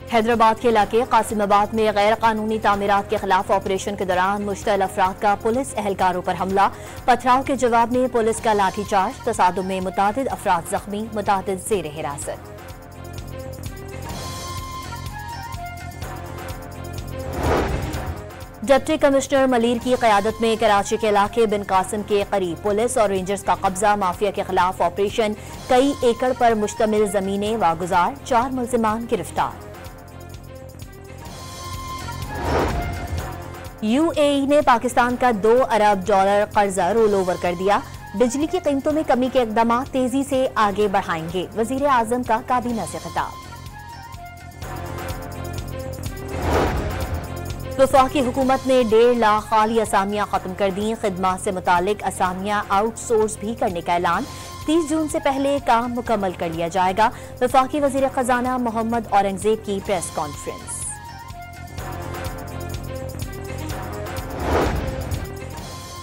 हैदराबाद के इलाके कासिमाबाद में गैर कानूनी तामीरात के खिलाफ ऑपरेशन के दौरान मुश्तल अफराद का पुलिस एहलकारों पर हमला। पथराव के जवाब में पुलिस का लाठीचार्ज। तसादुम में मुतादिद अफराद जख्मी, मुतादिद ज़ेर हिरासत। डिप्टी कमिश्नर मलीर की क़यादत में कराची के इलाके बिन कासिम के करीब पुलिस और रेंजर्स का कब्जा। माफिया के खिलाफ ऑपरेशन। कई एकड़ पर मुश्तमिल जमीनें वागुजार। 4 मुल्जिमान गिरफ्तार। UAE ने पाकिस्तान का $2 अरब कर्जा रोल ओवर कर दिया। बिजली की कीमतों में कमी के इक़दाम तेजी से आगे बढ़ाएंगे। वज़ीर आज़म का काबीना से खिताब। वफाकी हुकूमत ने 1.5 लाख खाली असामियां खत्म कर दी। खिदमत से मुतालिक असामियां आउटसोर्स भी करने का ऐलान। 30 जून से पहले काम मुकम्मल कर लिया जाएगा। वफाकी वज़ीर खजाना मोहम्मद औरंगजेब की प्रेस कॉन्फ्रेंस।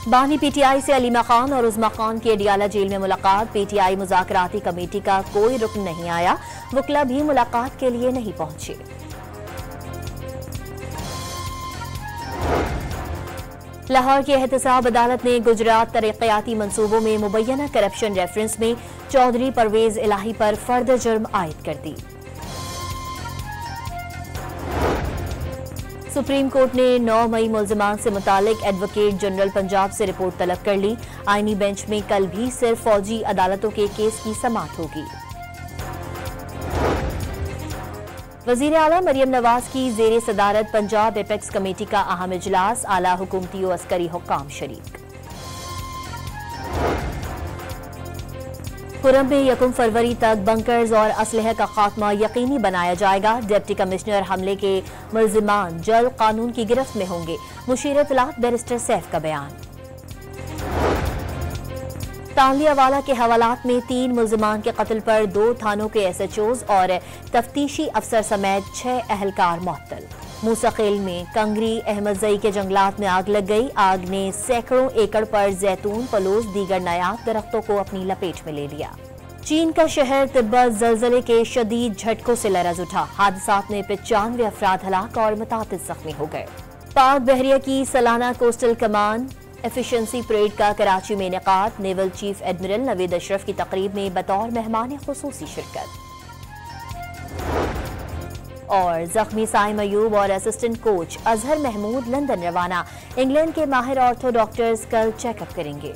बानी PTI से अलीमा खान और उज़मा खान की अडियाला जेल में मुलाकात। PTI मुज़ाकराती कमेटी का कोई रुकन नहीं आया। वकला भी मुलाकात के लिए नहीं पहुंचे। लाहौर की एहतसाब अदालत ने गुजरात तरक्याती मंसूबों में मुबैना करप्शन रेफरेंस में चौधरी परवेज इलाही पर फर्द जुर्म आयद कर दी। सुप्रीम कोर्ट ने 9 मई मुल्जिमान से मुतालिक एडवोकेट जनरल पंजाब से रिपोर्ट तलब कर ली। आईनी बेंच में कल भी सिर्फ फौजी अदालतों के केस की समाअत होगी। वज़ीर आला मरियम नवाज की ज़ेरे सदारत पंजाब एपेक्स कमेटी का अहम इजलास। आला हुकूमती और अस्करी हुक्काम शरीक। खुरम में 1 फरवरी तक बंकर्स और असलहे का खात्मा यकीनी बनाया जाएगा। डिप्टी कमिश्नर हमले के मुल्जिमान जल्द कानून की गिरफ्त में होंगे। मुशीर इत्तलात बैरिस्टर सैफ का बयान। तालियावाला के हवालात में 3 मुल्जिमान के कत्ल पर 2 थानों के SHOs और तफ्तीशी अफसर समेत 6 अहलकार मुअत्तल। मूसाखेल में कंगरी अहमद जई के जंगलात में आग लग गई। आग ने सैकड़ों एकड़ पर जैतून, फलोज, दीगर नायाब दरख्तों को अपनी लपेट में ले लिया। चीन का शहर तिब्बत जलजले के शदीद झटकों से लरज उठा। हादसात में 95 अफराद हलाक और मुतादिद जख्मी हो गए। पाक बहरिया की सालाना कोस्टल कमान एफिशिएंसी परेड का कराची में इनेकाद। Naval chief admiral Naveed Ashraf की तकरीब में बतौर मेहमान खुसूसी शिरकत। और जख्मी साइम अयूब और assistant coach Azhar Mahmood London रवाना। इंग्लैंड के माहिर ऑर्थो डॉक्टर्स कल चेकअप करेंगे।